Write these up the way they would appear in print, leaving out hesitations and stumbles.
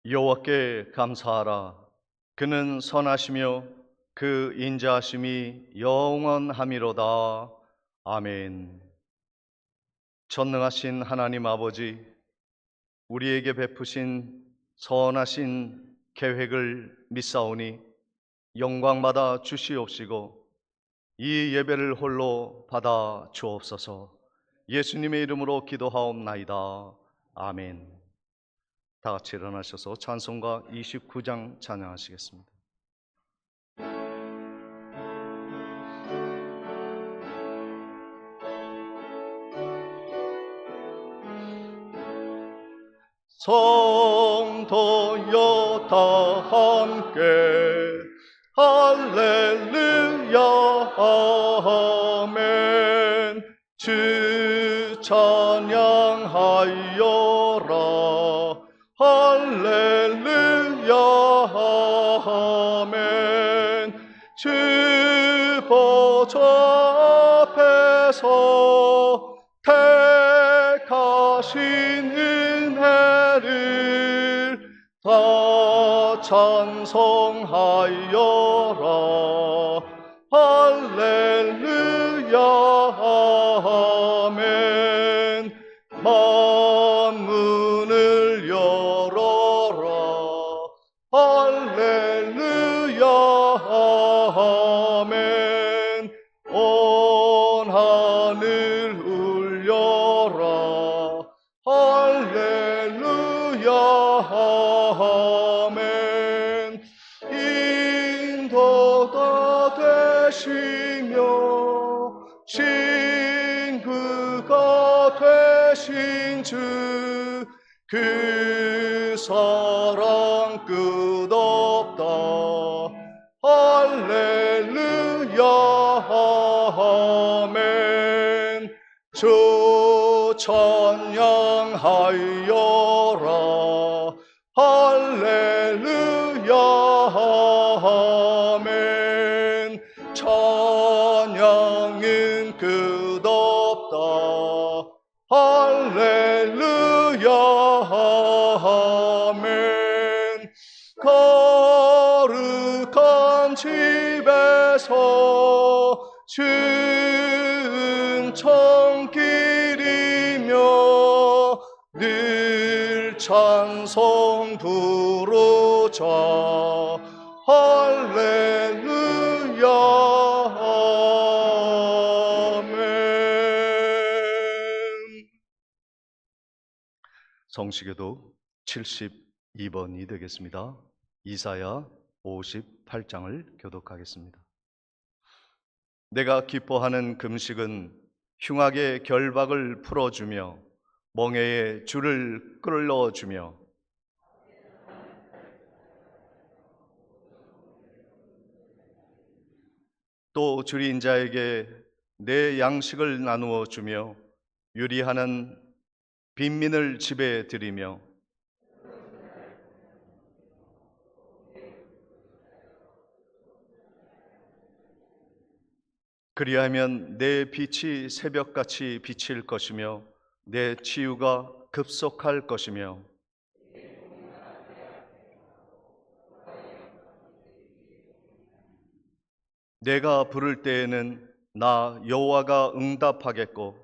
여호와께 감사하라. 그는 선하시며 그 인자하심이 영원함이로다. 아멘. 전능하신 하나님 아버지, 우리에게 베푸신 선하신 계획을 믿사오니 영광받아 주시옵시고 이 예배를 홀로 받아 주옵소서. 예수님의 이름으로 기도하옵나이다. 아멘. 다 같이 일어나셔서 찬송가 29장 찬양하시겠습니다. 성도여 다 함께 할렐루야 아멘. 주 찬양하여라 할렐루야 아멘. 주 보좌 앞에서 택하신 은혜를 다 찬송하여라 할렐루야 아멘. 만문을 열어라 할렐루야 아멘. 온 하늘 울려라 할렐루야 아멘. 인도가 되시며 친구가 되신 주, 그 사랑 끝없다 할렐루야 아멘. 주 찬양하여라 할렐루야 아멘. 찬양은 끝없다 할렐루야 아멘. 거룩한 집에서 은총길이며 늘 찬송 부르자 할렐루야 아멘. 성시교도 72번이 되겠습니다. 이사야 58장을 교독하겠습니다. 내가 기뻐하는 금식은 흉악의 결박을 풀어주며 멍에의 줄을 끌어주며 또 줄인 자에게 내 양식을 나누어 주며 유리하는 빈민을 집에 들이며 그리하면 내 빛이 새벽같이 비칠 것이며 내 치유가 급속할 것이며 내가 부를 때에는 나 여호와가 응답하겠고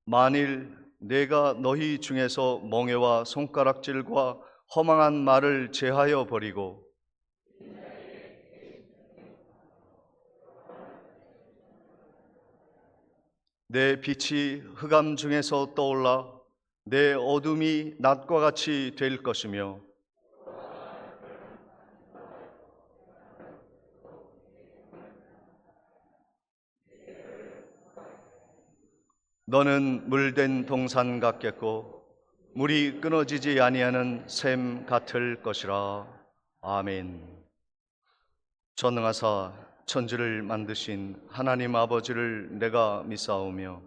만일 내가 너희 중에서 멍에와 손가락질과 허망한 말을 제하여 버리고 내 빛이 흑암 중에서 떠올라 내 어둠이 낮과 같이 될 것이며 너는 물된 동산 같겠고 물이 끊어지지 아니하는 샘 같을 것이라. 아멘. 전능하사 천지를 만드신 하나님 아버지를 내가 믿사오며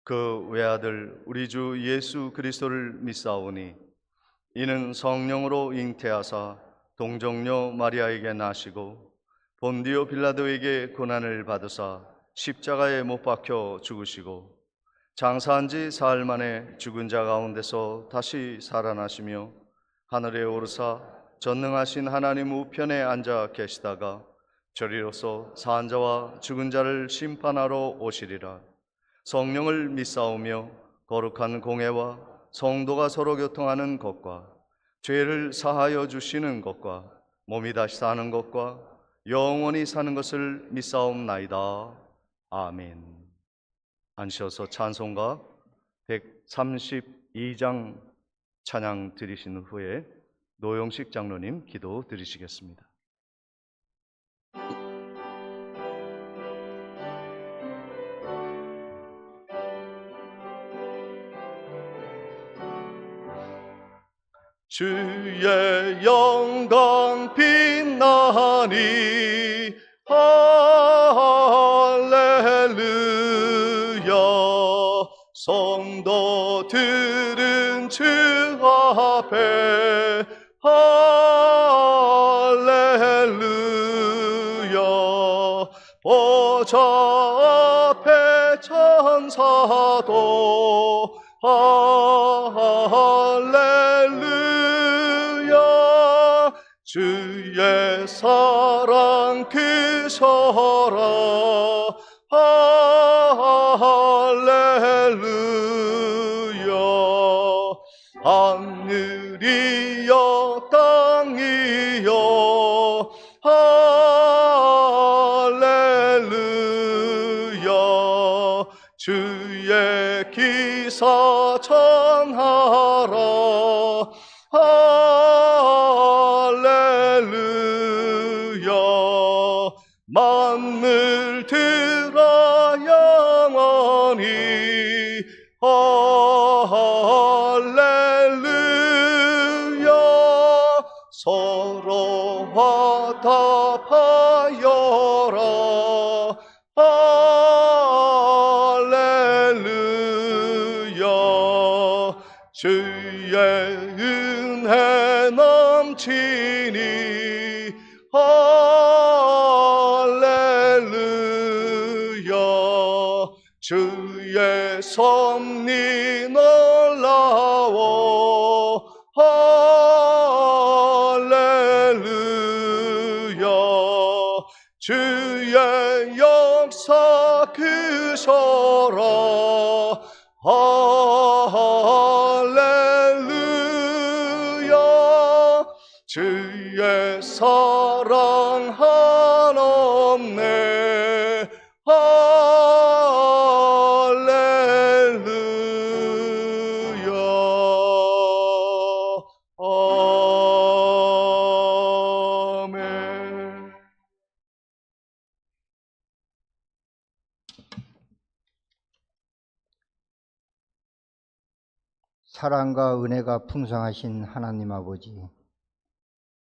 그 외아들 우리 주 예수 그리스도를 믿사오니 이는 성령으로 잉태하사 동정녀 마리아에게 나시고 본디오 빌라도에게 고난을 받으사 십자가에 못 박혀 죽으시고 장사한 지 사흘 만에 죽은 자 가운데서 다시 살아나시며 하늘에 오르사 전능하신 하나님 우편에 앉아 계시다가 저리로서 산 자와 죽은 자를 심판하러 오시리라. 성령을 믿사오며 거룩한 공회와 성도가 서로 교통하는 것과 죄를 사하여 주시는 것과 몸이 다시 사는 것과 영원히 사는 것을 믿사옵나이다. 아멘. 앉으셔서 찬송가 132장 찬양 드리신 후에 노영식 장로님 기도 드리시겠습니다. 주의 영광 빛나니 할렐루야. 성도들은 주 앞에 할렐루야. 보좌 앞에 천사도 할렐루야. 주의 사랑 크셔라. 할렐루야. 하늘이여 땅이여 할렐루야. 주의 기사 전하라. 할렐루야. 만물 들어 영원히 할렐루야. 서로 화답하여라. 할렐루야. 주의 은혜 넘치니 할렐루야. 주의 섭리 놀라워 할렐루야. 주의 역사 크셔라. 할렐루야. 주의 사랑 한없네. 할렐루야. 아멘. 사랑과 은혜가 풍성하신 하나님 아버지,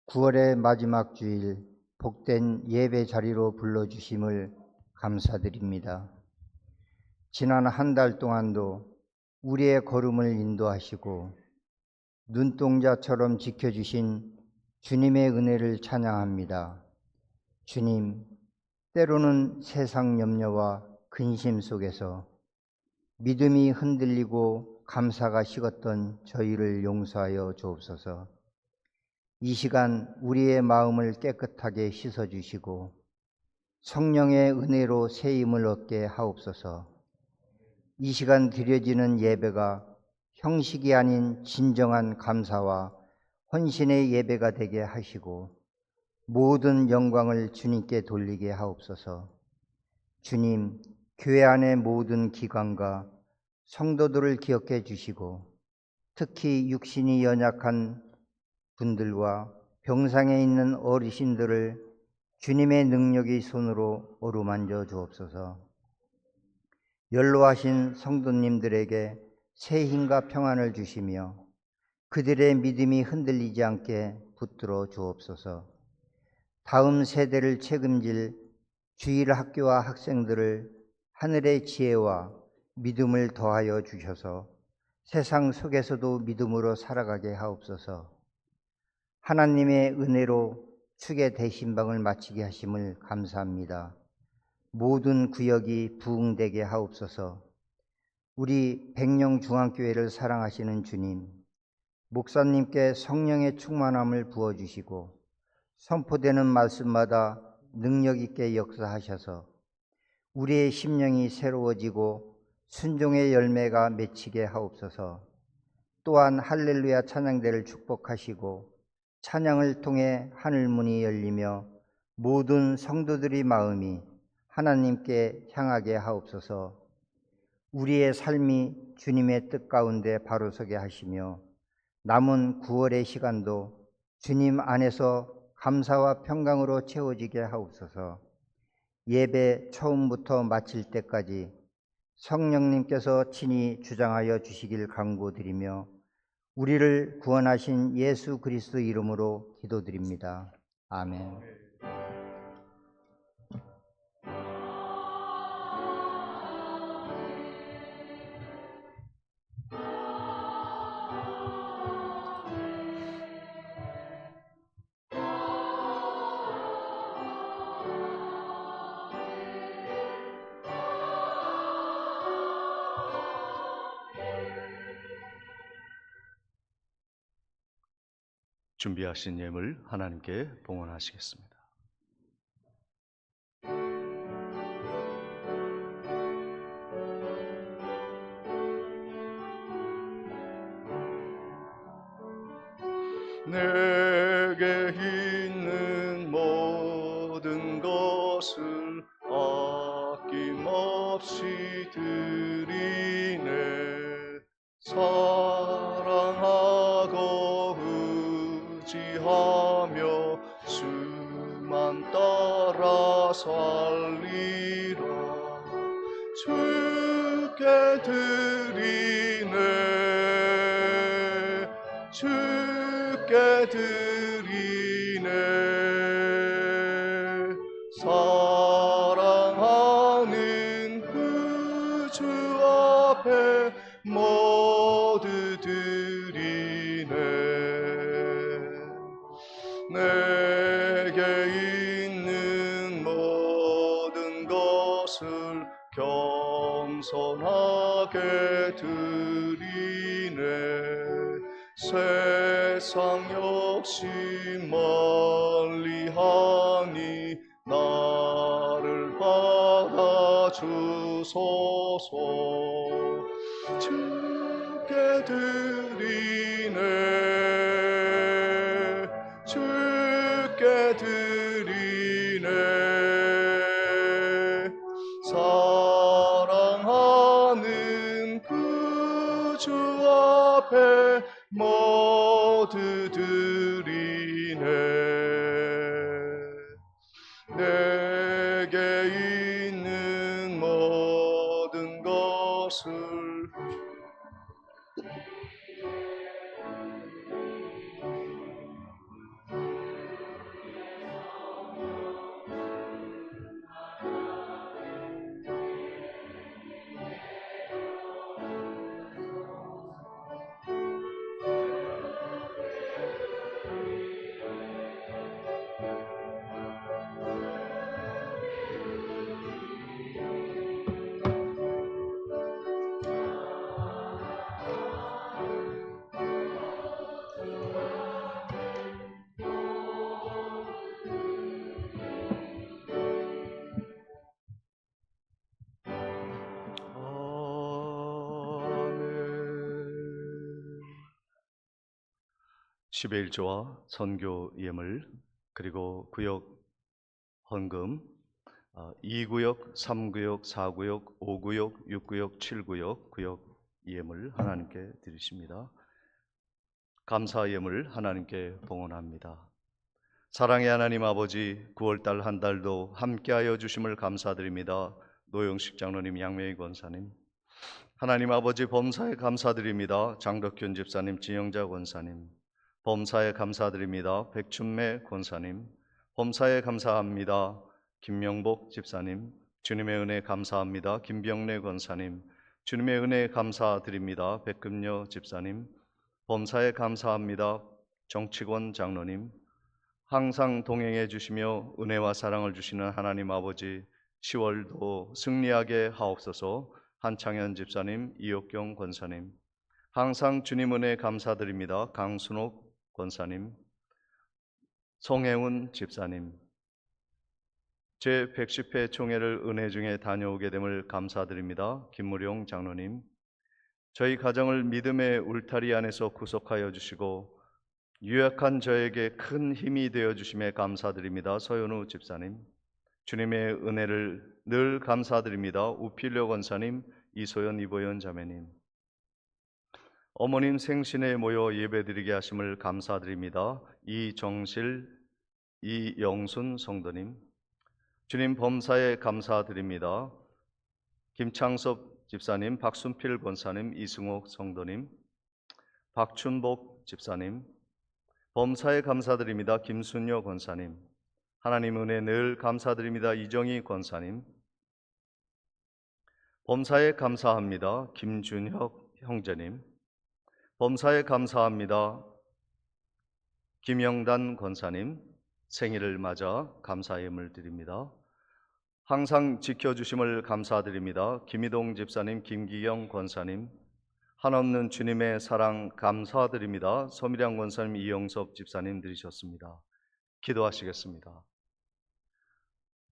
9월의 마지막 주일 복된 예배 자리로 불러주심을 감사드립니다. 지난 한 달 동안도 우리의 걸음을 인도하시고 눈동자처럼 지켜주신 주님의 은혜를 찬양합니다. 주님, 때로는 세상 염려와 근심 속에서 믿음이 흔들리고 감사가 식었던 저희를 용서하여 주옵소서. 이 시간 우리의 마음을 깨끗하게 씻어주시고 성령의 은혜로 새 힘을 얻게 하옵소서. 이 시간 드려지는 예배가 형식이 아닌 진정한 감사와 헌신의 예배가 되게 하시고 모든 영광을 주님께 돌리게 하옵소서. 주님, 교회 안의 모든 기관과 성도들을 기억해 주시고 특히 육신이 연약한 분들과 병상에 있는 어르신들을 주님의 능력의 손으로 어루만져 주옵소서. 연로하신 성도님들에게 새 힘과 평안을 주시며 그들의 믿음이 흔들리지 않게 붙들어 주옵소서. 다음 세대를 책임질 주일 학교와 학생들을 하늘의 지혜와 믿음을 더하여 주셔서 세상 속에서도 믿음으로 살아가게 하옵소서. 하나님의 은혜로 축의 대신방을 마치게 하심을 감사합니다. 모든 구역이 부흥되게 하옵소서. 우리 백령중앙교회를 사랑하시는 주님, 목사님께 성령의 충만함을 부어주시고 선포되는 말씀마다 능력 있게 역사하셔서 우리의 심령이 새로워지고 순종의 열매가 맺히게 하옵소서. 또한 할렐루야 찬양대를 축복하시고 찬양을 통해 하늘문이 열리며 모든 성도들의 마음이 하나님께 향하게 하옵소서. 우리의 삶이 주님의 뜻 가운데 바로 서게 하시며 남은 9월의 시간도 주님 안에서 감사와 평강으로 채워지게 하옵소서. 예배 처음부터 마칠 때까지 성령님께서 친히 주장하여 주시길 간구드리며 우리를 구원하신 예수 그리스도 이름으로 기도드립니다. 아멘. 준비하신 예물 하나님께 봉헌하시겠습니다. 내게 있는 모든 것을 아낌없이 드리네. 사랑하고 의지하며 수만 따라 살리라. 주께 드리네. 주께 드리네. 사랑하는 그 주 앞에 모두 드리네. 내게 있는 모든 것을 겸손하게 드리네. 세상 욕심 멀리하니 나를 받아주소서. 주께 드리네. 주께 드리네. 사랑하는 그 주 앞에 모두 드리네. 내게 있는 모든 것을 아멘. 11조와 선교 예물 그리고 구역 헌금 2구역, 3구역, 4구역, 5구역, 6구역, 7구역 구역 예물 하나님께 드리십니다. 감사 예물 하나님께 봉헌합니다. 사랑의 하나님 아버지, 9월달 한 달도 함께하여 주심을 감사드립니다. 노영식 장로님, 양명희 권사님, 하나님 아버지 범사에 감사드립니다. 장덕균 집사님, 진영자 권사님, 범사에 감사드립니다. 백춘매 권사님, 범사에 감사합니다. 김명복 집사님, 주님의 은혜 감사합니다. 김병래 권사님, 주님의 은혜 감사드립니다. 백금여 집사님, 범사에 감사합니다. 정치권 장로님, 항상 동행해 주시며 은혜와 사랑을 주시는 하나님 아버지, 10월도 승리하게 하옵소서. 한창현 집사님, 이옥경 권사님, 항상 주님 은혜 감사드립니다. 강순옥 권사님, 송혜운 집사님, 제 110회 총회를 은혜 중에 다녀오게 됨을 감사드립니다. 김무룡 장로님, 저희 가정을 믿음의 울타리 안에서 구속하여 주시고 유약한 저에게 큰 힘이 되어 주심에 감사드립니다. 서현우 집사님, 주님의 은혜를 늘 감사드립니다. 우필려 권사님, 이소연 이보연 자매님, 어머님 생신에 모여 예배드리게 하심을 감사드립니다. 이정실, 이영순 성도님, 주님 범사에 감사드립니다. 김창섭 집사님, 박순필 권사님, 이승옥 성도님, 박춘복 집사님, 범사에 감사드립니다. 김순여 권사님, 하나님 은혜 늘 감사드립니다. 이정희 권사님, 범사에 감사합니다. 김준혁 형제님, 범사에 감사합니다. 김영단 권사님, 생일을 맞아 감사의 예물 드립니다. 항상 지켜주심을 감사드립니다. 김희동 집사님, 김기경 권사님, 한없는 주님의 사랑 감사드립니다. 서미량 권사님, 이영섭 집사님 드리셨습니다. 기도하시겠습니다.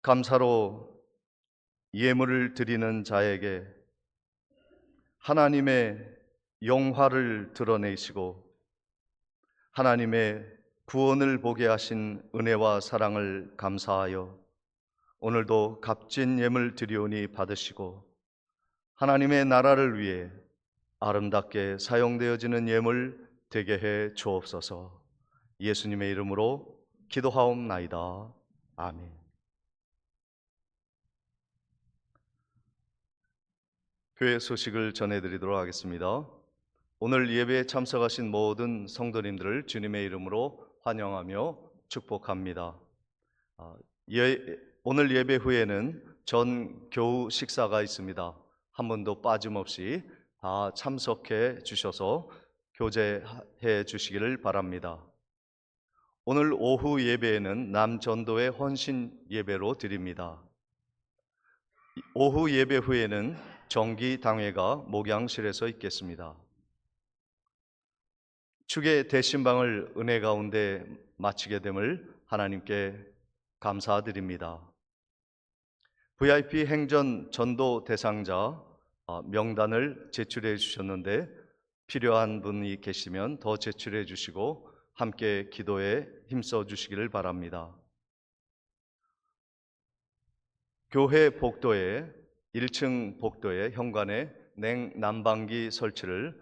감사로 예물을 드리는 자에게 하나님의 영화를 드러내시고 하나님의 구원을 보게 하신 은혜와 사랑을 감사하여 오늘도 값진 예물 드리오니 받으시고 하나님의 나라를 위해 아름답게 사용되어지는 예물 되게 해 주옵소서. 예수님의 이름으로 기도하옵나이다. 아멘. 교회 소식을 전해드리도록 하겠습니다. 오늘 예배에 참석하신 모든 성도님들을 주님의 이름으로 환영하며 축복합니다. 오늘 예배 후에는 전 교우 식사가 있습니다. 한 분도 빠짐없이 다 참석해 주셔서 교제해 주시기를 바랍니다. 오늘 오후 예배에는 남전도의 헌신 예배로 드립니다. 오후 예배 후에는 정기 당회가 목양실에서 있겠습니다. 축의 대신방을 은혜 가운데 마치게 됨을 하나님께 감사드립니다. VIP 행전 전도 대상자 명단을 제출해 주셨는데 필요한 분이 계시면 더 제출해 주시고 함께 기도에 힘써 주시기를 바랍니다. 교회 복도에 1층 복도에 현관에 냉난방기 설치를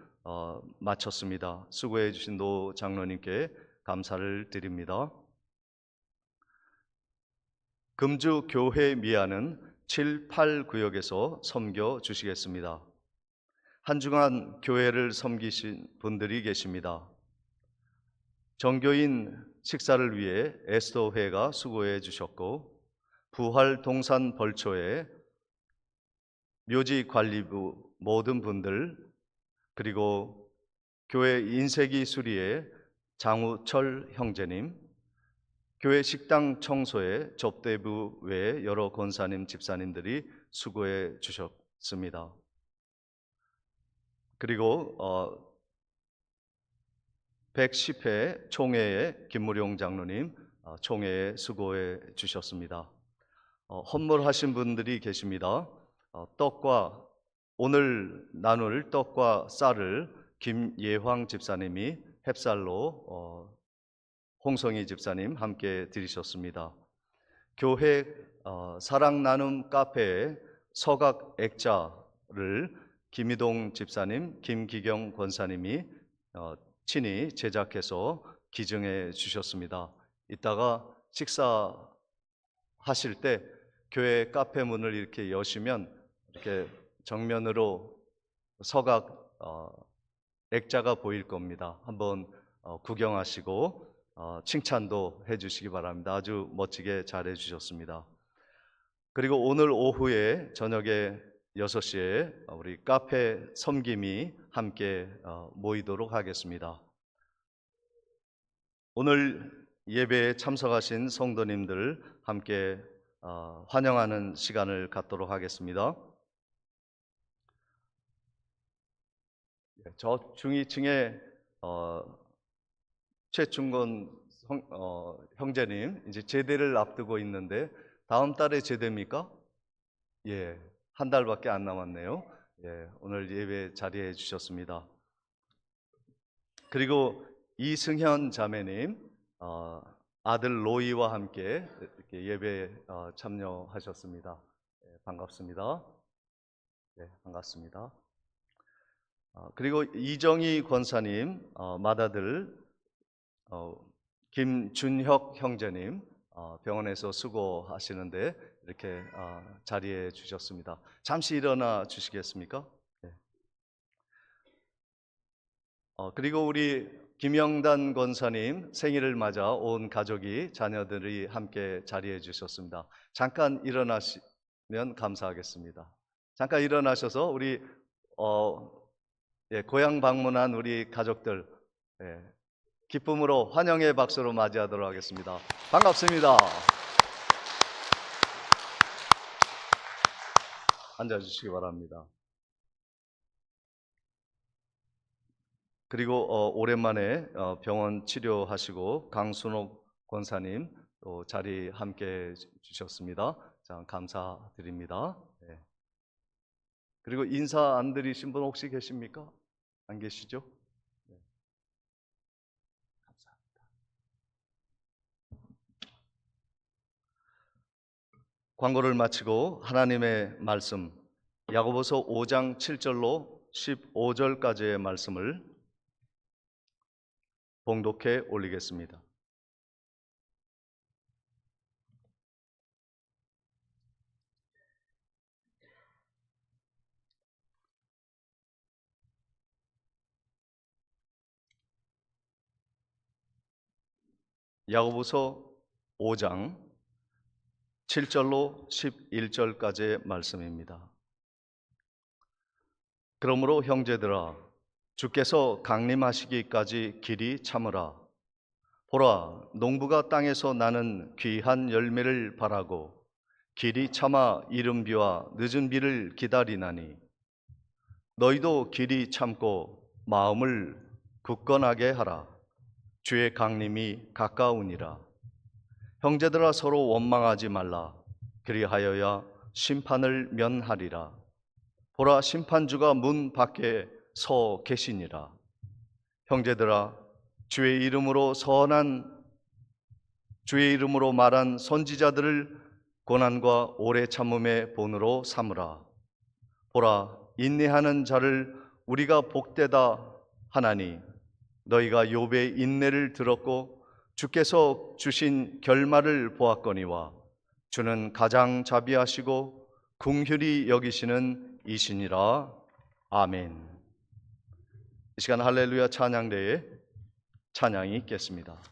마쳤습니다. 수고해 주신 노 장로님께 감사를 드립니다. 금주 교회 미아는 7, 8 구역에서 섬겨 주시겠습니다. 한 주간 교회를 섬기신 분들이 계십니다. 정교인 식사를 위해 에스더회가 수고해 주셨고 부활 동산 벌초에 묘지 관리부 모든 분들 그리고 교회 인쇄기 수리의 장우철 형제님, 교회 식당 청소에 접대부 외에 여러 권사님, 집사님들이 수고해 주셨습니다. 그리고 110회 총회에 김무룡 장로님 총회에 수고해 주셨습니다. 헌물하신 분들이 계십니다. 오늘 나눌 떡과 쌀을 김예황 집사님이 햅쌀로 홍성희 집사님 함께 드리셨습니다. 교회 사랑 나눔 카페에 서각 액자를 김희동 집사님, 김기경 권사님이 친히 제작해서 기증해 주셨습니다. 이따가 식사하실 때 교회 카페 문을 이렇게 여시면 이렇게 정면으로 서각 액자가 보일 겁니다. 한번 구경하시고 칭찬도 해주시기 바랍니다. 아주 멋지게 잘 해주셨습니다. 그리고 오늘 오후에 저녁에 6시에 우리 카페 섬김이 함께 모이도록 하겠습니다. 오늘 예배에 참석하신 성도님들 함께 환영하는 시간을 갖도록 하겠습니다. 저 중위층에 최충건 형제님 이제 제대를 앞두고 있는데 다음 달에 제대입니까? 예, 한 달밖에 안 남았네요. 예, 오늘 예배 자리해 주셨습니다. 그리고 이승현 자매님 아들 로이와 함께 이렇게 예배 참여하셨습니다. 예, 반갑습니다. 네, 반갑습니다. 그리고 이정희 권사님 맏아들 김준혁 형제님 병원에서 수고하시는데 이렇게 자리해 주셨습니다. 잠시 일어나 주시겠습니까? 네. 그리고 우리 김영단 권사님 생일을 맞아 온 가족이 자녀들이 함께 자리해 주셨습니다. 잠깐 일어나시면 감사하겠습니다. 잠깐 일어나셔서 우리 고향 방문한 우리 가족들 기쁨으로 환영의 박수로 맞이하도록 하겠습니다. 반갑습니다. 앉아주시기 바랍니다. 그리고 오랜만에 병원 치료하시고 강순옥 권사님 또 자리 함께 주셨습니다. 자, 감사드립니다. 네. 그리고 인사 안 드리신 분 혹시 계십니까? 안 계시죠? 네. 감사합니다. 광고를 마치고 하나님의 말씀 야고보서 5장 7절로 15절까지의 말씀을 봉독해 올리겠습니다. 야고보서 5장 7절로 11절까지의 말씀입니다. 그러므로 형제들아 주께서 강림하시기까지 길이 참으라. 보라 농부가 땅에서 나는 귀한 열매를 바라고 길이 참아 이른 비와 늦은 비를 기다리나니 너희도 길이 참고 마음을 굳건하게 하라. 주의 강림이 가까우니라. 형제들아 서로 원망하지 말라. 그리하여야 심판을 면하리라. 보라 심판주가 문 밖에 서 계시니라. 형제들아 주의 이름으로 말한 선지자들을 고난과 오래 참음의 본으로 삼으라. 보라 인내하는 자를 우리가 복되다 하나니 너희가 욥의 인내를 들었고 주께서 주신 결말을 보았거니와 주는 가장 자비하시고 긍휼히 여기시는 이시니라. 아멘. 이 시간 할렐루야 찬양대에 찬양이 있겠습니다.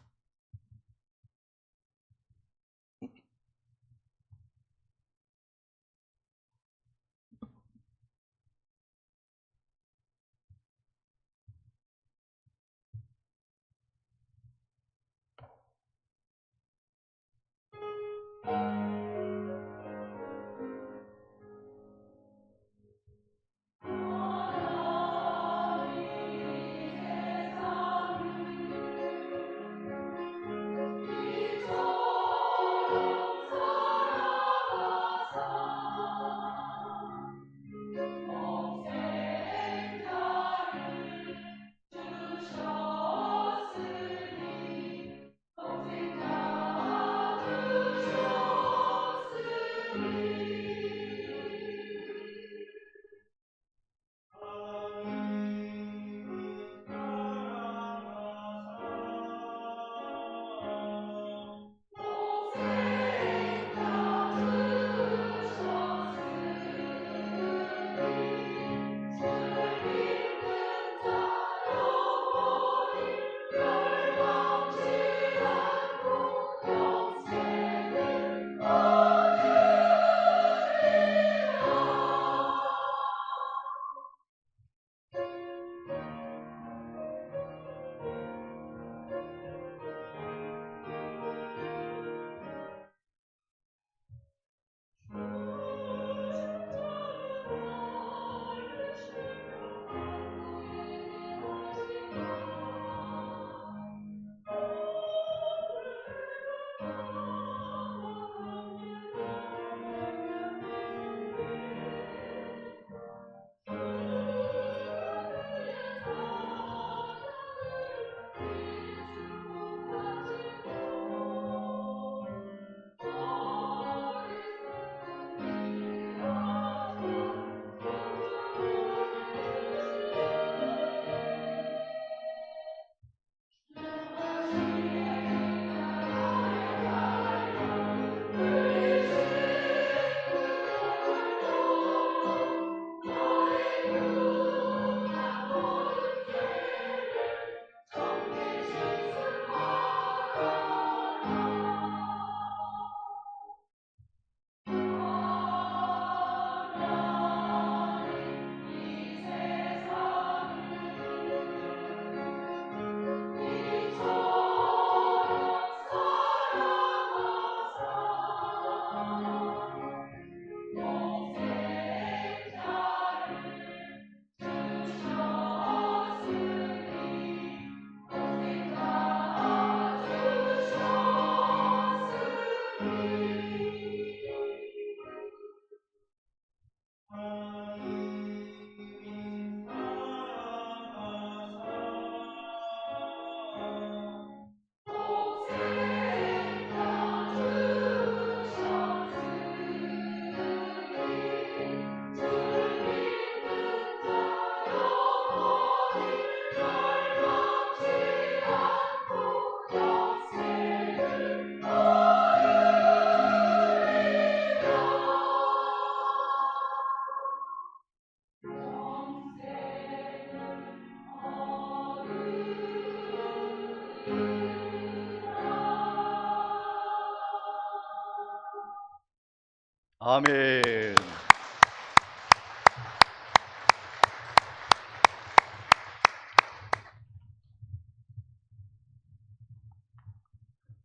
아멘.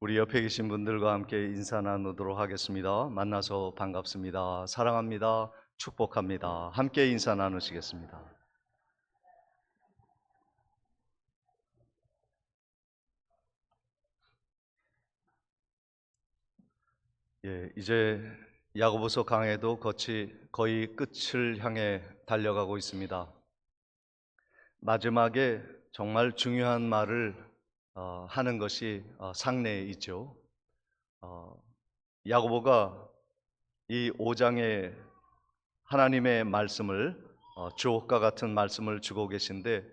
우리 옆에 계신 분들과 함께 인사 나누도록 하겠습니다. 만나서 반갑습니다. 사랑합니다. 축복합니다. 함께 인사 나누시겠습니다. 이제 야고보서 강해도 거의 끝을 향해 달려가고 있습니다. 마지막에 정말 중요한 말을 하는 것이 상례에 있죠. 야고보가 이 5장에 하나님의 말씀을 주옥과 같은 말씀을 주고 계신데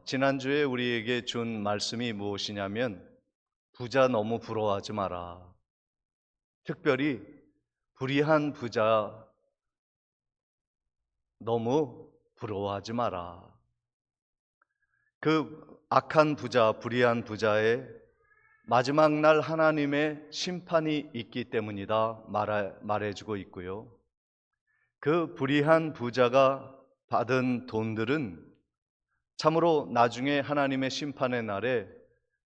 지난주에 우리에게 준 말씀이 무엇이냐면 부자 너무 부러워하지 마라. 특별히 불의한 부자 너무 부러워하지 마라. 그 악한 부자, 불의한 부자의 마지막 날 하나님의 심판이 있기 때문이다 말해주고 있고요. 그 불의한 부자가 받은 돈들은 참으로 나중에 하나님의 심판의 날에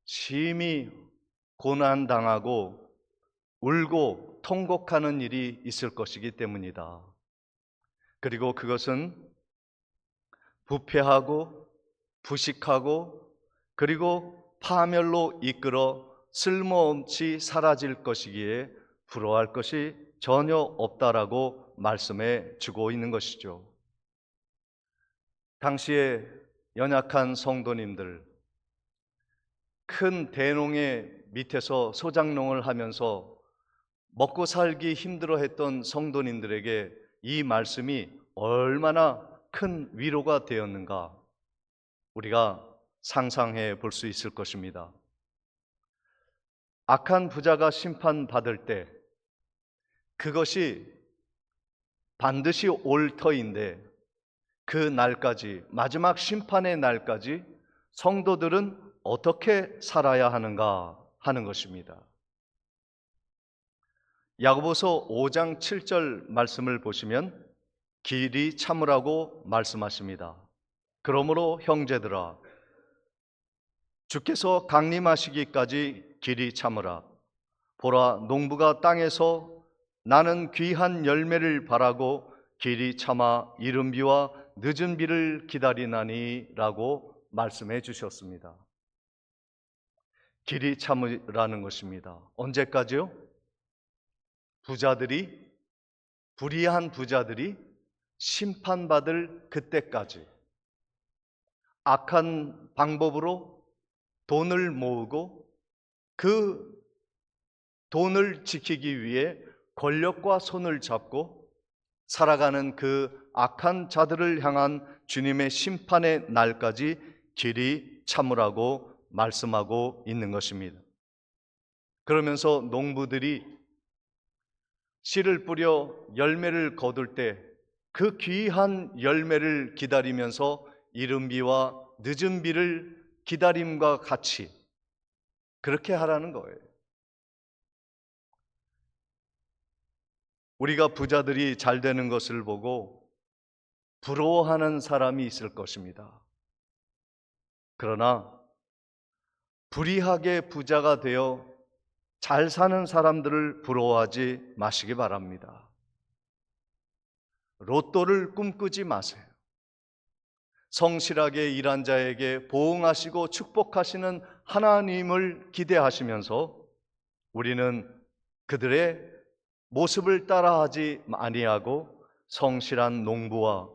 심히 고난당하고 울고 통곡하는 일이 있을 것이기 때문이다. 그리고 그것은 부패하고 부식하고 그리고 파멸로 이끌어 쓸모없이 사라질 것이기에 부러워할 것이 전혀 없다라고 말씀해 주고 있는 것이죠. 당시에 연약한 성도님들, 큰 대농의 밑에서 소장농을 하면서 먹고 살기 힘들어했던 성도님들에게 이 말씀이 얼마나 큰 위로가 되었는가 우리가 상상해 볼 수 있을 것입니다. 악한 부자가 심판받을 때 그것이 반드시 올 터인데 그 날까지, 마지막 심판의 날까지 성도들은 어떻게 살아야 하는가 하는 것입니다. 야고보서 5장 7절 말씀을 보시면 길이 참으라고 말씀하십니다. 그러므로 형제들아 주께서 강림하시기까지 길이 참으라. 보라 농부가 땅에서 나는 귀한 열매를 바라고 길이 참아 이른 비와 늦은 비를 기다리나니 라고 말씀해 주셨습니다. 길이 참으라는 것입니다. 언제까지요? 불의한 부자들이 심판받을 그때까지 악한 방법으로 돈을 모으고 그 돈을 지키기 위해 권력과 손을 잡고 살아가는 그 악한 자들을 향한 주님의 심판의 날까지 길이 참으라고 말씀하고 있는 것입니다. 그러면서 농부들이 씨를 뿌려 열매를 거둘 때 그 귀한 열매를 기다리면서 이른 비와 늦은 비를 기다림과 같이 그렇게 하라는 거예요. 우리가 부자들이 잘 되는 것을 보고 부러워하는 사람이 있을 것입니다. 그러나 불의하게 부자가 되어 잘 사는 사람들을 부러워하지 마시기 바랍니다. 로또를 꿈꾸지 마세요. 성실하게 일한 자에게 보응하시고 축복하시는 하나님을 기대하시면서 우리는 그들의 모습을 따라하지 아니하고 성실한 농부와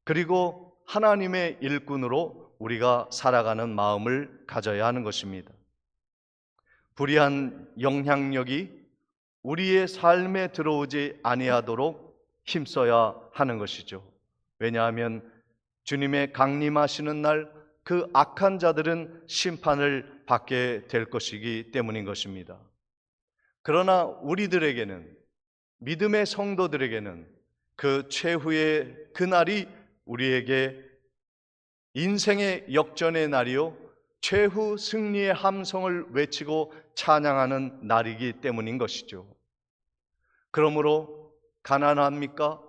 그리고 하나님의 일꾼으로 우리가 살아가는 마음을 가져야 하는 것입니다. 불의한 영향력이 우리의 삶에 들어오지 아니하도록 힘써야 하는 것이죠. 왜냐하면 주님의 강림하시는 날 그 악한 자들은 심판을 받게 될 것이기 때문인 것입니다. 그러나 우리들에게는, 믿음의 성도들에게는 그 최후의 그날이 우리에게 인생의 역전의 날이요 최후 승리의 함성을 외치고 찬양하는 날이기 때문인 것이죠. 그러므로 가난합니까?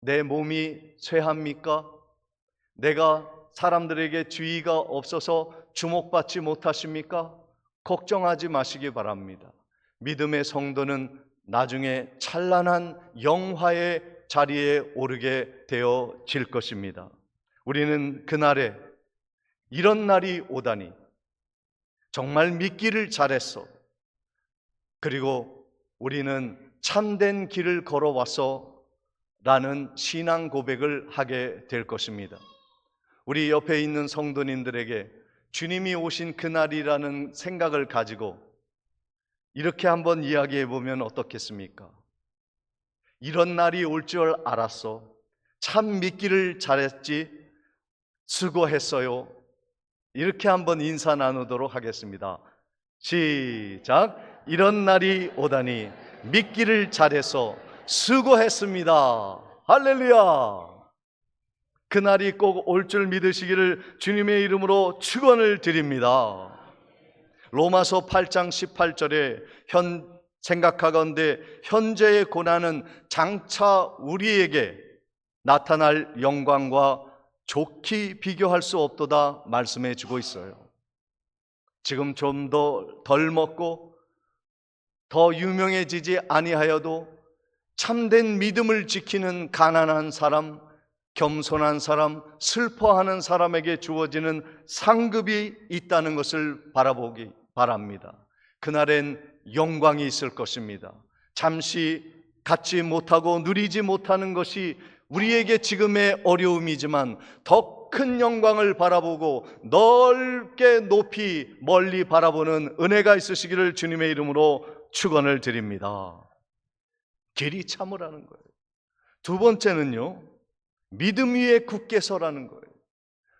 내 몸이 쇠합니까? 내가 사람들에게 주의가 없어서 주목받지 못하십니까? 걱정하지 마시기 바랍니다. 믿음의 성도는 나중에 찬란한 영화의 자리에 오르게 되어질 것입니다. 우리는 그날에 이런 날이 오다니 정말 믿기를 잘했어. 그리고 우리는 참된 길을 걸어왔어 라는 신앙 고백을 하게 될 것입니다. 우리 옆에 있는 성도님들에게 주님이 오신 그날이라는 생각을 가지고 이렇게 한번 이야기해 보면 어떻겠습니까? 이런 날이 올 줄 알았어. 참 믿기를 잘했지. 수고했어요. 이렇게 한번 인사 나누도록 하겠습니다. 시작. 이런 날이 오다니 믿기를 잘해서 수고했습니다. 할렐루야. 그날이 꼭 올 줄 믿으시기를 주님의 이름으로 축원을 드립니다. 로마서 8장 18절에 생각하건대 현재의 고난은 장차 우리에게 나타날 영광과 좋게 비교할 수 없도다 말씀해 주고 있어요. 지금 좀 더 덜 먹고 더 유명해지지 아니하여도 참된 믿음을 지키는 가난한 사람, 겸손한 사람, 슬퍼하는 사람에게 주어지는 상급이 있다는 것을 바라보기 바랍니다. 그날엔 영광이 있을 것입니다. 잠시 갖지 못하고 누리지 못하는 것이 우리에게 지금의 어려움이지만 더 큰 영광을 바라보고 넓게 높이 멀리 바라보는 은혜가 있으시기를 주님의 이름으로 축원을 드립니다. 길이 참으라는 거예요. 두 번째는요, 믿음 위에 굳게 서라는 거예요.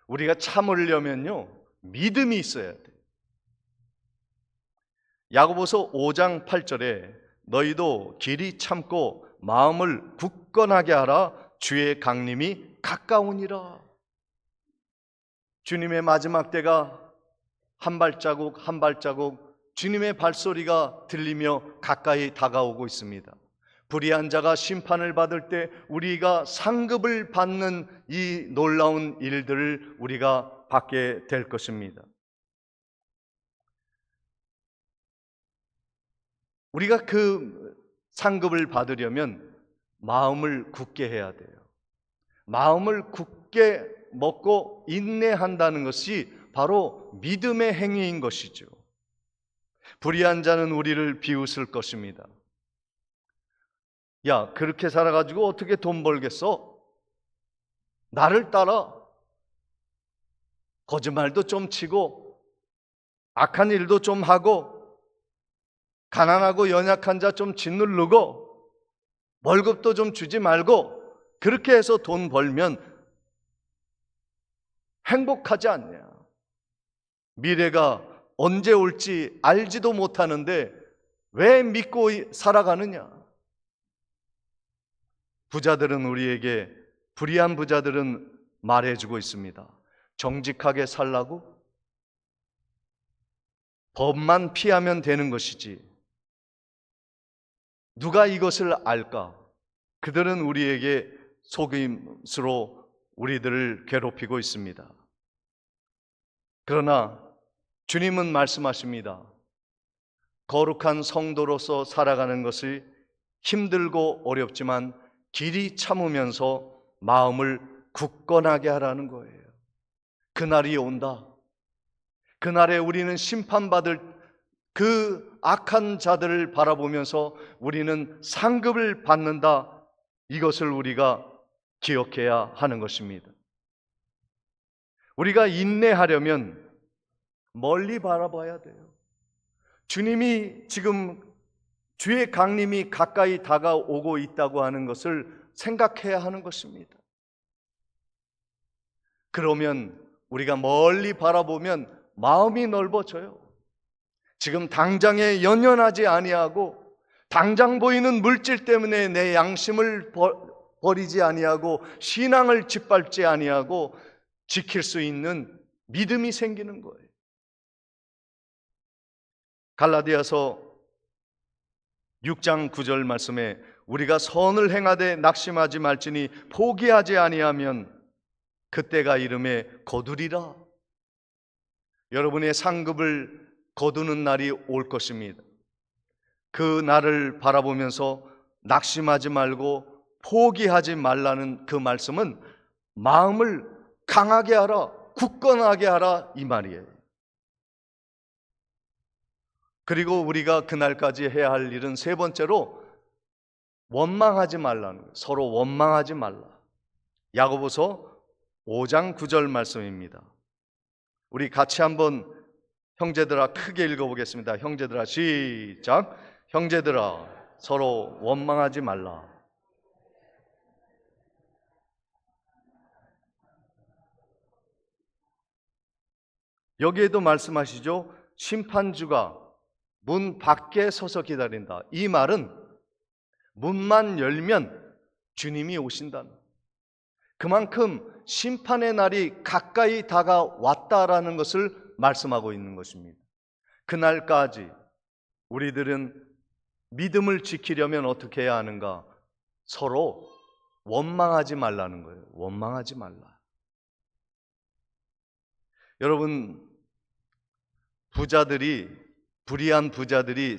우리가 참으려면요, 믿음이 있어야 돼요. 야고보서 5장 8절에 너희도 길이 참고 마음을 굳건하게 하라. 주의 강림이 가까우니라. 주님의 마지막 때가 한 발자국 한 발자국 주님의 발소리가 들리며 가까이 다가오고 있습니다. 불의한 자가 심판을 받을 때 우리가 상급을 받는 이 놀라운 일들을 우리가 받게 될 것입니다. 우리가 그 상급을 받으려면 마음을 굳게 해야 돼요. 마음을 굳게 먹고 인내한다는 것이 바로 믿음의 행위인 것이죠. 불의한 자는 우리를 비웃을 것입니다. 야, 그렇게 살아가지고 어떻게 돈 벌겠어? 나를 따라 거짓말도 좀 치고 악한 일도 좀 하고 가난하고 연약한 자 좀 짓누르고 월급도 좀 주지 말고 그렇게 해서 돈 벌면 행복하지 않냐? 미래가 언제 올지 알지도 못하는데 왜 믿고 살아가느냐? 부자들은 우리에게, 불의한 부자들은 말해주고 있습니다. 정직하게 살라고? 법만 피하면 되는 것이지. 누가 이것을 알까? 그들은 우리에게 속임수로 우리들을 괴롭히고 있습니다. 그러나 주님은 말씀하십니다. 거룩한 성도로서 살아가는 것이 힘들고 어렵지만 길이 참으면서 마음을 굳건하게 하라는 거예요. 그날이 온다. 그날에 우리는 심판받을 그 악한 자들을 바라보면서 우리는 상급을 받는다. 이것을 우리가 기억해야 하는 것입니다. 우리가 인내하려면 멀리 바라봐야 돼요. 주님이 지금 주의 강림이 가까이 다가오고 있다고 하는 것을 생각해야 하는 것입니다. 그러면 우리가 멀리 바라보면 마음이 넓어져요. 지금 당장에 연연하지 아니하고 당장 보이는 물질 때문에 내 양심을 버리지 아니하고 신앙을 짓밟지 아니하고 지킬 수 있는 믿음이 생기는 거예요. 갈라디아서 6장 9절 말씀에 우리가 선을 행하되 낙심하지 말지니 포기하지 아니하면 그때가 이름에 거두리라. 여러분의 상급을 거두는 날이 올 것입니다. 그 날을 바라보면서 낙심하지 말고 포기하지 말라는 그 말씀은 마음을 강하게 하라, 굳건하게 하라 이 말이에요. 그리고 우리가 그날까지 해야 할 일은 세 번째로 원망하지 말라는 거예요. 서로 원망하지 말라. 야고보서 5장 9절 말씀입니다. 우리 같이 한번 형제들아 크게 읽어보겠습니다. 형제들아 시작. 형제들아 서로 원망하지 말라. 여기에도 말씀하시죠. 심판주가 문 밖에 서서 기다린다. 이 말은 문만 열면 주님이 오신다는, 그만큼 심판의 날이 가까이 다가왔다라는 것을 말씀하고 있는 것입니다. 그날까지 우리들은 믿음을 지키려면 어떻게 해야 하는가? 서로 원망하지 말라는 거예요. 원망하지 말라. 여러분, 불의한 부자들이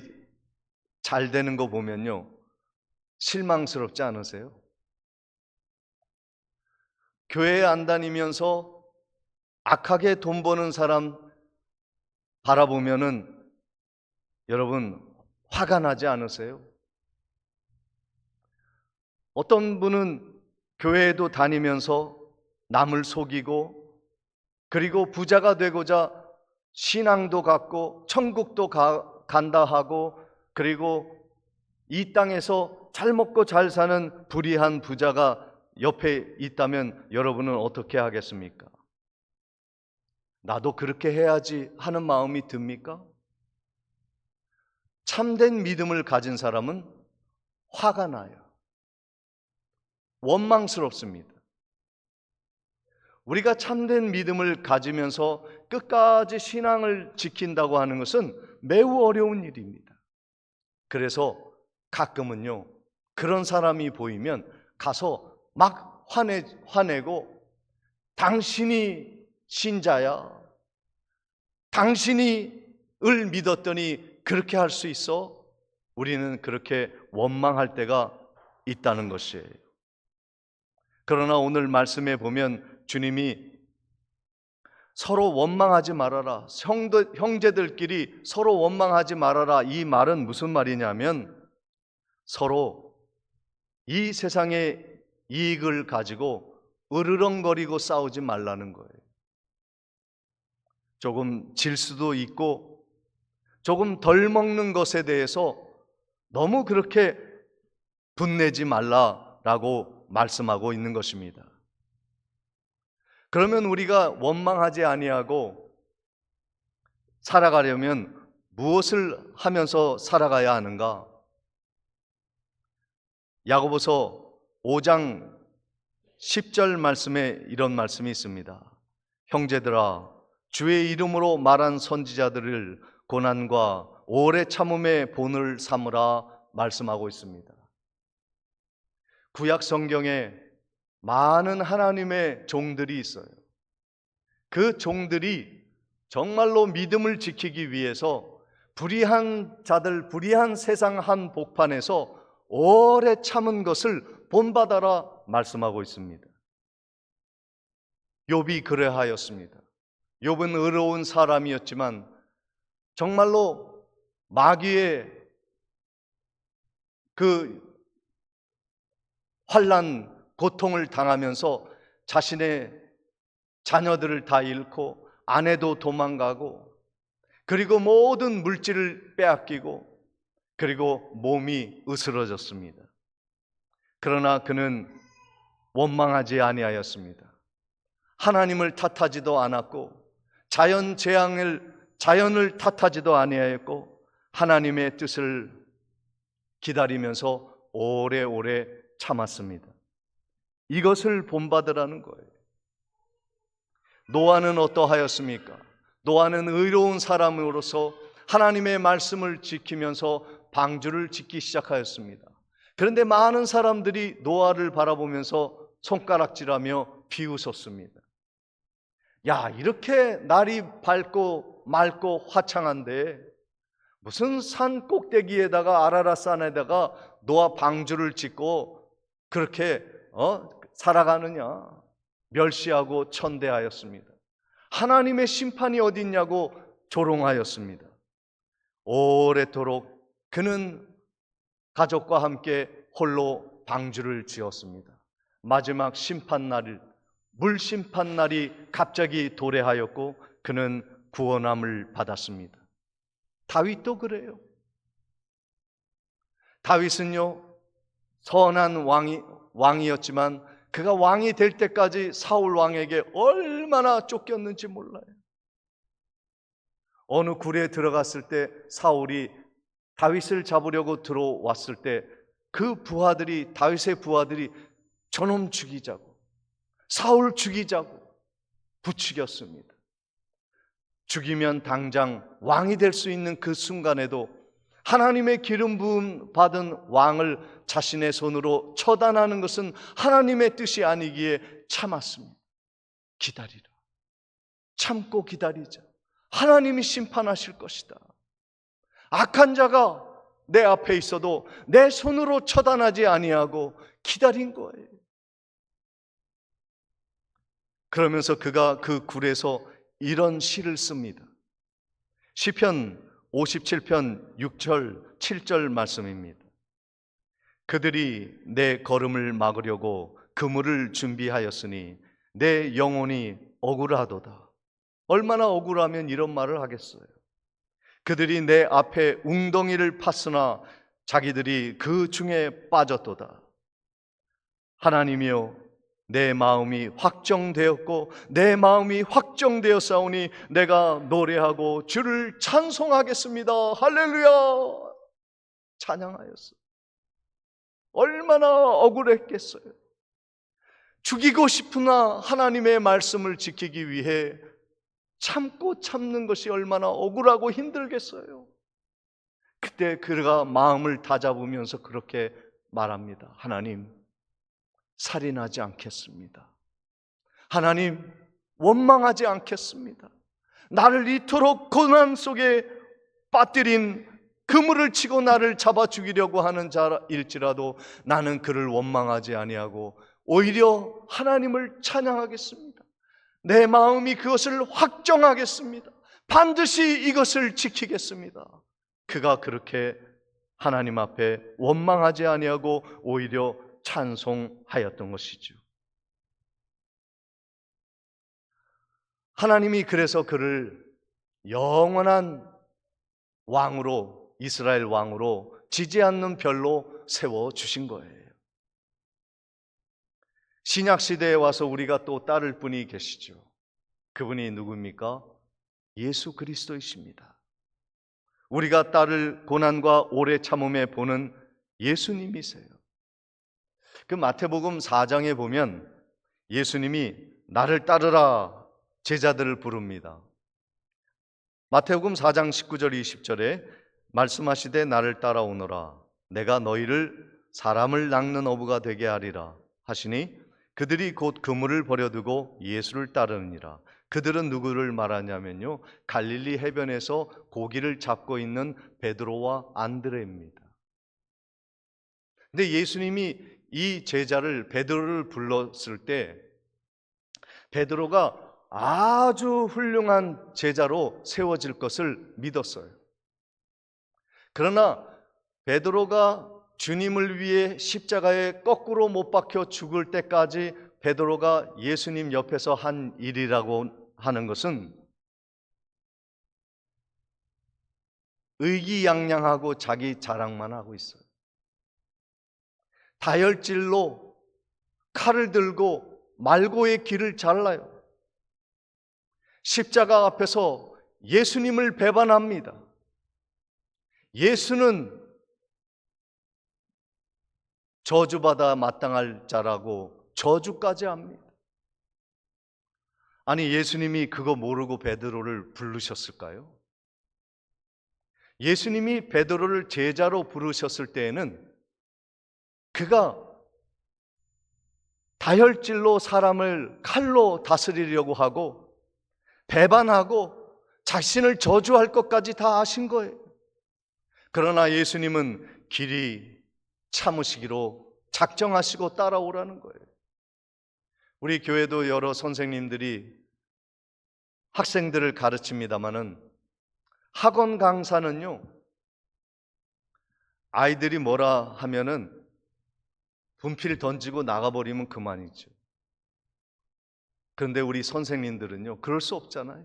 잘 되는 거 보면요, 실망스럽지 않으세요? 교회에 안 다니면서 악하게 돈 버는 사람 바라보면은 여러분 화가 나지 않으세요? 어떤 분은 교회에도 다니면서 남을 속이고, 그리고 부자가 되고자 신앙도 갖고 천국도 간다 하고, 그리고 이 땅에서 잘 먹고 잘 사는 불의한 부자가 옆에 있다면 여러분은 어떻게 하겠습니까? 나도 그렇게 해야지 하는 마음이 듭니까? 참된 믿음을 가진 사람은 화가 나요. 원망스럽습니다. 우리가 참된 믿음을 가지면서 끝까지 신앙을 지킨다고 하는 것은 매우 어려운 일입니다. 그래서 가끔은요, 그런 사람이 보이면 가서 막 화내고 당신이 신자야, 당신이 을 믿었더니 그렇게 할 수 있어? 우리는 그렇게 원망할 때가 있다는 것이에요. 그러나 오늘 말씀에 보면 주님이 서로 원망하지 말아라, 형제들끼리 서로 원망하지 말아라, 이 말은 무슨 말이냐면 서로 이 세상의 이익을 가지고 으르렁거리고 싸우지 말라는 거예요. 조금 질 수도 있고 조금 덜 먹는 것에 대해서 너무 그렇게 분내지 말라라고 말씀하고 있는 것입니다. 그러면 우리가 원망하지 아니하고 살아가려면 무엇을 하면서 살아가야 하는가? 야고보서 5장 10절 말씀에 이런 말씀이 있습니다. 형제들아, 주의 이름으로 말한 선지자들을 고난과 오래 참음의 본을 삼으라 말씀하고 있습니다. 구약 성경에 많은 하나님의 종들이 있어요. 그 종들이 정말로 믿음을 지키기 위해서 불의한 자들, 불의한 세상 한복판에서 오래 참은 것을 본받아라 말씀하고 있습니다. 욥이 그래하였습니다. 욥은 의로운 사람이었지만 정말로 마귀의 그 환난, 고통을 당하면서 자신의 자녀들을 다 잃고 아내도 도망가고, 그리고 모든 물질을 빼앗기고, 그리고 몸이 으스러졌습니다. 그러나 그는 원망하지 아니하였습니다. 하나님을 탓하지도 않았고 자연을 탓하지도 아니하였고 하나님의 뜻을 기다리면서 오래오래 참았습니다. 이것을 본받으라는 거예요. 노아는 어떠하였습니까? 노아는 의로운 사람으로서 하나님의 말씀을 지키면서 방주를 짓기 시작하였습니다. 그런데 많은 사람들이 노아를 바라보면서 손가락질하며 비웃었습니다. 야, 이렇게 날이 밝고 맑고 화창한데 무슨 산 꼭대기에다가 아라랏산에다가 노아 방주를 짓고 그렇게 살아가느냐. 멸시하고 천대하였습니다. 하나님의 심판이 어디 있냐고 조롱하였습니다. 오래도록 그는 가족과 함께 홀로 방주를 지었습니다. 마지막 심판날, 물심판날이 갑자기 도래하였고 그는 구원함을 받았습니다. 다윗도 그래요. 다윗은요, 선한 왕이었지만 그가 왕이 될 때까지 사울 왕에게 얼마나 쫓겼는지 몰라요. 어느 굴에 들어갔을 때 사울이 다윗을 잡으려고 들어왔을 때 그 부하들이, 다윗의 부하들이 저놈 죽이자고, 사울 죽이자고 부추겼습니다. 죽이면 당장 왕이 될 수 있는 그 순간에도 하나님의 기름 부음 받은 왕을 자신의 손으로 처단하는 것은 하나님의 뜻이 아니기에 참았습니다. 기다리라. 참고 기다리자. 하나님이 심판하실 것이다. 악한 자가 내 앞에 있어도 내 손으로 처단하지 아니하고 기다린 거예요. 그러면서 그가 그 굴에서 이런 시를 씁니다. 시편 57편 6절 7절 말씀입니다. 그들이 내 걸음을 막으려고 그물을 준비하였으니 내 영혼이 억울하도다. 얼마나 억울하면 이런 말을 하겠어요. 그들이 내 앞에 웅덩이를 팠으나 자기들이 그 중에 빠졌도다. 하나님이여, 내 마음이 확정되었고 내 마음이 확정되었사오니 내가 노래하고 주를 찬송하겠습니다. 할렐루야. 찬양하였어요. 얼마나 억울했겠어요. 죽이고 싶으나 하나님의 말씀을 지키기 위해 참고 참는 것이 얼마나 억울하고 힘들겠어요. 그때 그가 마음을 다잡으면서 그렇게 말합니다. 하나님, 살인하지 않겠습니다. 하나님, 원망하지 않겠습니다. 나를 이토록 고난 속에 빠뜨린, 그물을 치고 나를 잡아 죽이려고 하는 자일지라도 나는 그를 원망하지 아니하고 오히려 하나님을 찬양하겠습니다. 내 마음이 그것을 확정하겠습니다. 반드시 이것을 지키겠습니다. 그가 그렇게 하나님 앞에 원망하지 아니하고 오히려 찬송하였던 것이죠. 하나님이 그래서 그를 영원한 왕으로, 이스라엘 왕으로 지지 않는 별로 세워주신 거예요. 신약시대에 와서 우리가 또 따를 분이 계시죠. 그분이 누굽니까? 예수 그리스도이십니다. 우리가 따를 고난과 오래 참음에 보는 예수님이세요. 그 마태복음 4장에 보면 예수님이 나를 따르라 제자들을 부릅니다. 마태복음 4장 19절 20절에 말씀하시되 나를 따라오너라 내가 너희를 사람을 낚는 어부가 되게 하리라 하시니 그들이 곧 그물을 버려두고 예수를 따르니라. 그들은 누구를 말하냐면요, 갈릴리 해변에서 고기를 잡고 있는 베드로와 안드레입니다. 근데 예수님이 이 제자를, 베드로를 불렀을 때 베드로가 아주 훌륭한 제자로 세워질 것을 믿었어요. 그러나 베드로가 주님을 위해 십자가에 거꾸로 못 박혀 죽을 때까지 베드로가 예수님 옆에서 한 일이라고 하는 것은 의기양양하고 자기 자랑만 하고 있어요. 다혈질로 칼을 들고 말고의 길을 잘라요. 십자가 앞에서 예수님을 배반합니다. 예수는 저주받아 마땅할 자라고 저주까지 합니다. 아니, 예수님이 그거 모르고 베드로를 부르셨을까요? 예수님이 베드로를 제자로 부르셨을 때에는 그가 다혈질로 사람을 칼로 다스리려고 하고 배반하고 자신을 저주할 것까지 다 아신 거예요. 그러나 예수님은 길이 참으시기로 작정하시고 따라오라는 거예요. 우리 교회도 여러 선생님들이 학생들을 가르칩니다마는 학원 강사는요, 아이들이 뭐라 하면은 분필 던지고 나가버리면 그만이죠. 그런데 우리 선생님들은요, 그럴 수 없잖아요.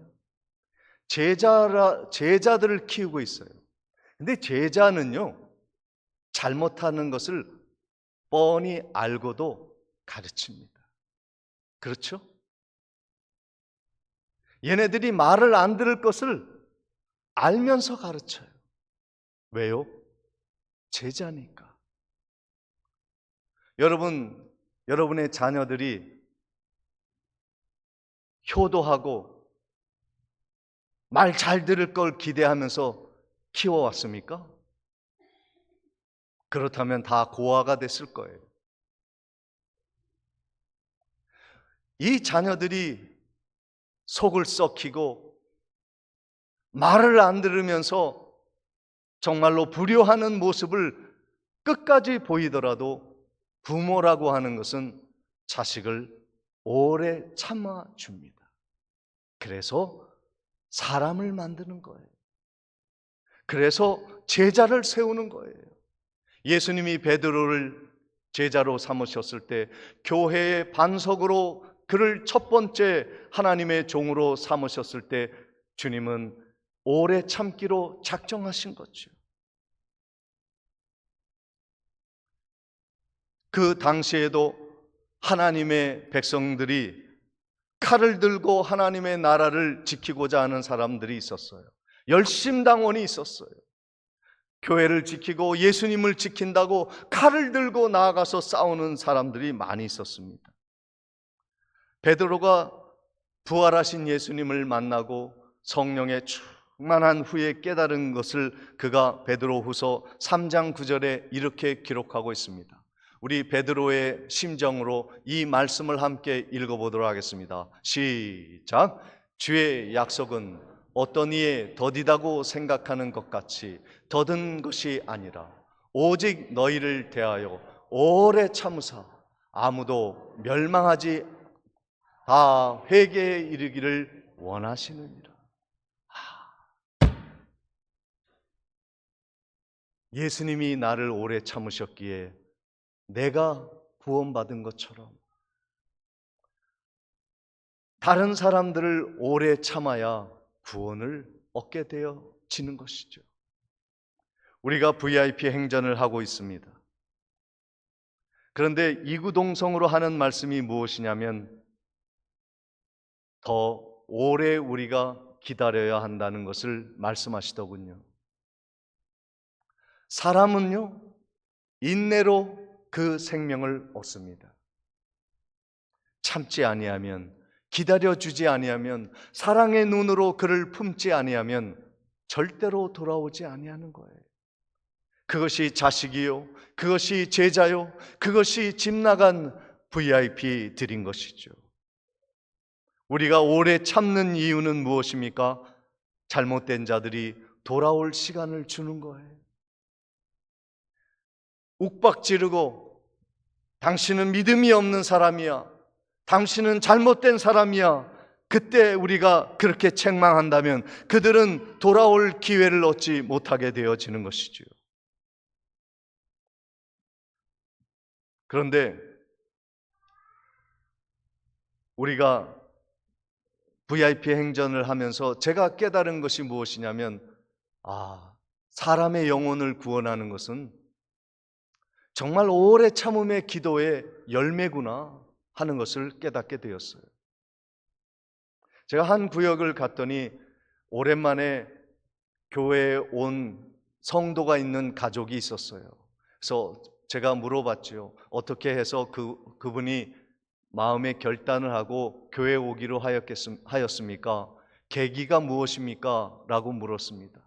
제자들을 키우고 있어요. 근데 제자는요, 잘못하는 것을 뻔히 알고도 가르칩니다. 그렇죠? 얘네들이 말을 안 들을 것을 알면서 가르쳐요. 왜요? 제자니까. 여러분의 자녀들이 효도하고 말 잘 들을 걸 기대하면서 키워왔습니까? 그렇다면 다 고아가 됐을 거예요. 이 자녀들이 속을 썩히고 말을 안 들으면서 정말로 불효하는 모습을 끝까지 보이더라도 부모라고 하는 것은 자식을 오래 참아줍니다. 그래서 사람을 만드는 거예요. 그래서 제자를 세우는 거예요. 예수님이 베드로를 제자로 삼으셨을 때 교회의 반석으로 그를 첫 번째 하나님의 종으로 삼으셨을 때 주님은 오래 참기로 작정하신 거죠. 그 당시에도 하나님의 백성들이 칼을 들고 하나님의 나라를 지키고자 하는 사람들이 있었어요. 열심당원이 있었어요. 교회를 지키고 예수님을 지킨다고 칼을 들고 나아가서 싸우는 사람들이 많이 있었습니다. 베드로가 부활하신 예수님을 만나고 성령에 충만한 후에 깨달은 것을 그가 베드로후서 3장 9절에 이렇게 기록하고 있습니다. 우리 베드로의 심정으로 이 말씀을 함께 읽어보도록 하겠습니다. 시작. 주의 약속은 어떤 이에 더디다고 생각하는 것 같이 더딘 것이 아니라 오직 너희를 대하여 오래 참으사 아무도 멸망하지 다 회개에 이르기를 원하시느니라. 예수님이 나를 오래 참으셨기에 내가 구원받은 것처럼 다른 사람들을 오래 참아야 구원을 얻게 되어지는 것이죠. 우리가 VIP 행전을 하고 있습니다. 그런데 이구동성으로 하는 말씀이 무엇이냐면 더 오래 우리가 기다려야 한다는 것을 말씀하시더군요. 사람은요, 인내로 그 생명을 얻습니다. 참지 아니하면, 기다려주지 아니하면, 사랑의 눈으로 그를 품지 아니하면 절대로 돌아오지 아니하는 거예요. 그것이 자식이요, 그것이 제자요, 그것이 집 나간 VIP들인 것이죠. 우리가 오래 참는 이유는 무엇입니까? 잘못된 자들이 돌아올 시간을 주는 거예요. 욱박지르고 당신은 믿음이 없는 사람이야, 당신은 잘못된 사람이야, 그때 우리가 그렇게 책망한다면 그들은 돌아올 기회를 얻지 못하게 되어지는 것이죠. 그런데 우리가 VIP 행전을 하면서 제가 깨달은 것이 무엇이냐면 사람의 영혼을 구원하는 것은 정말 오래 참음의 기도의 열매구나 하는 것을 깨닫게 되었어요. 제가 한 구역을 갔더니 오랜만에 교회에 온 성도가 있는 가족이 있었어요. 그래서 제가 물어봤죠. 어떻게 해서 그분이 마음의 결단을 하고 교회에 오기로 하였습니까? 계기가 무엇입니까? 라고 물었습니다.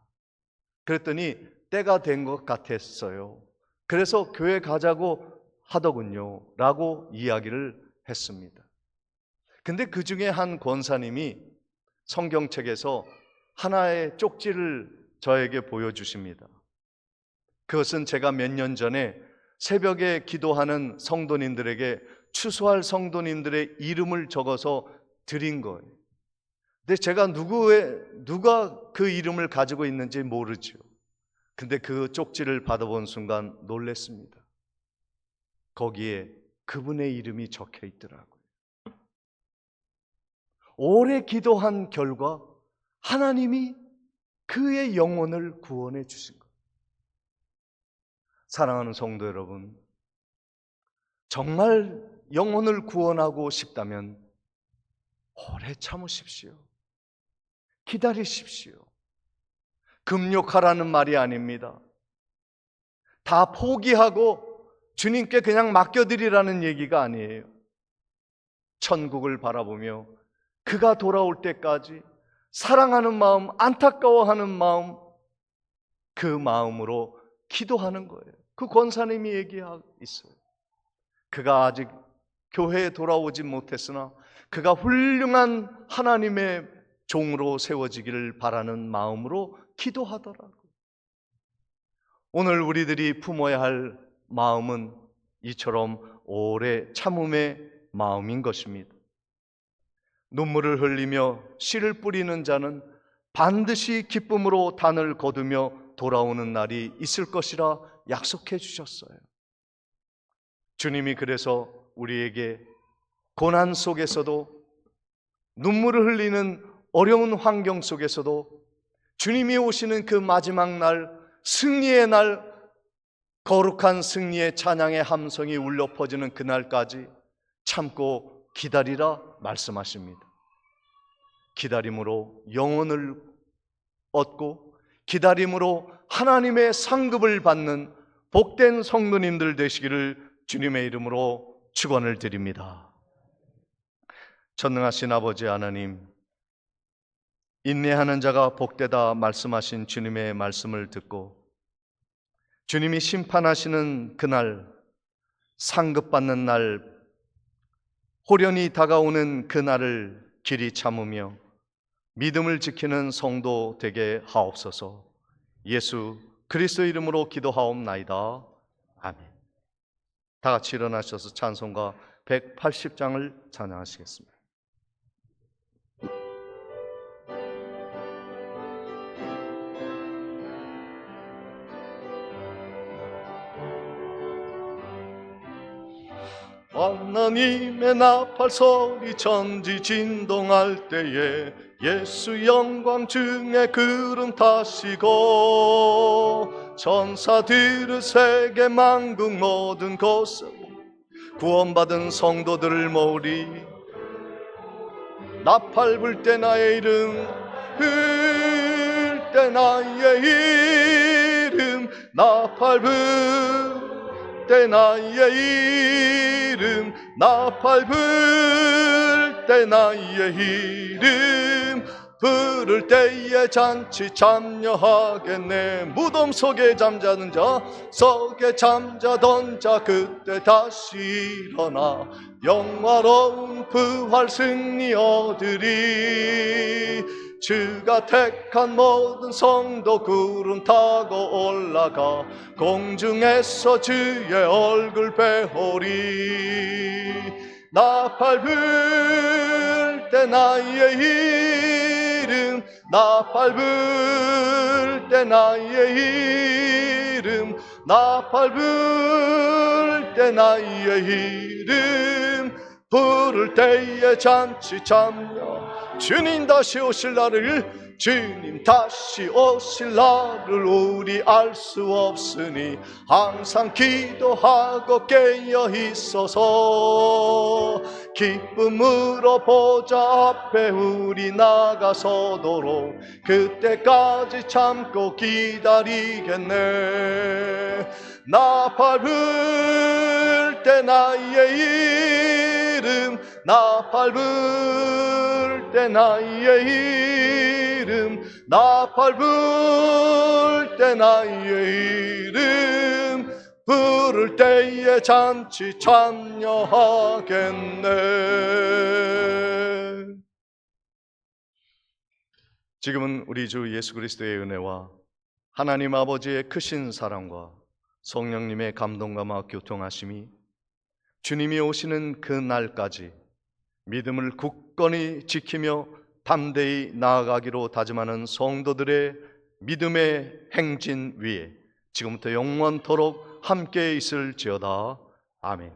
그랬더니 때가 된 것 같았어요. 그래서 교회 가자고 하더군요 라고 이야기를 했습니다. 근데 그 중에 한 권사님이 성경책에서 하나의 쪽지를 저에게 보여주십니다. 그것은 제가 몇 년 전에 새벽에 기도하는 성도님들에게 추수할 성도님들의 이름을 적어서 드린 거예요. 근데 제가 누가 그 이름을 가지고 있는지 모르죠. 근데 그 쪽지를 받아본 순간 놀랐습니다. 거기에 그분의 이름이 적혀 있더라고요. 오래 기도한 결과 하나님이 그의 영혼을 구원해 주신 거예요. 사랑하는 성도 여러분, 정말 영혼을 구원하고 싶다면 오래 참으십시오. 기다리십시오. 금욕하라는 말이 아닙니다. 다 포기하고 주님께 그냥 맡겨드리라는 얘기가 아니에요. 천국을 바라보며 그가 돌아올 때까지 사랑하는 마음, 안타까워하는 마음, 그 마음으로 기도하는 거예요. 그 권사님이 얘기하고 있어요. 그가 아직 교회에 돌아오지 못했으나 그가 훌륭한 하나님의 종으로 세워지기를 바라는 마음으로 기도하더라고요. 오늘 우리들이 품어야 할 마음은 이처럼 오래 참음의 마음인 것입니다. 눈물을 흘리며 씨를 뿌리는 자는 반드시 기쁨으로 단을 거두며 돌아오는 날이 있을 것이라 약속해 주셨어요. 주님이 그래서 우리에게 고난 속에서도, 눈물을 흘리는 어려운 환경 속에서도 주님이 오시는 그 마지막 날, 승리의 날, 거룩한 승리의 찬양의 함성이 울려 퍼지는 그날까지 참고 기다리라 말씀하십니다. 기다림으로 영혼을 얻고 기다림으로 하나님의 상급을 받는 복된 성도님들 되시기를 주님의 이름으로 축원을 드립니다. 전능하신 아버지 하나님, 인내하는 자가 복되다 말씀하신 주님의 말씀을 듣고 주님이 심판하시는 그날, 상급받는 날, 호련히 다가오는 그날을 길이 참으며 믿음을 지키는 성도 되게 하옵소서. 예수 그리스도 이름으로 기도하옵나이다. 아멘. 다 같이 일어나셔서 찬송가 180장을 찬양하시겠습니다. 하나님의 나팔 소리 천지 진동할 때에 예수 영광 중에 구름 타시고 천사들을 세계 만국 모든 곳에 구원받은 성도들을 모으리. 나팔 불 때 나의 이름, 불 때 나의 이름, 나팔 불 때 나의 이름, 나팔 불 때 나의 이름, 부를 때에 잔치 참여하겠네. 무덤 속에 잠자는 자, 속에 잠자던 자 그때 다시 일어나 영화로운 부활 승리 얻으리. 주가 택한 모든 성도 구름 타고 올라가 공중에서 주의 얼굴 배우리. 나팔 불 때 나의 이름, 나팔 불 때 나의 이름, 나팔 불 때 나의 이름, 부를 때에 잔치 참여. 주님 다시 오실 날을, 주님 다시 오실 날을 우리 알 수 없으니 항상 기도하고 깨어 있어서 기쁨으로 보좌 앞에 우리 나가서도록 그때까지 참고 기다리겠네. 나팔 불 때 나의 이름, 나팔 불 때 나의 이름, 나팔 불 때 나의 이름, 부를 때에 잔치 참여하겠네. 지금은 우리 주 예수 그리스도의 은혜와 하나님 아버지의 크신 사랑과 성령님의 감동감화 교통하심이 주님이 오시는 그 날까지 믿음을 굳건히 지키며 담대히 나아가기로 다짐하는 성도들의 믿음의 행진 위에 지금부터 영원토록 함께 있을지어다. 아멘.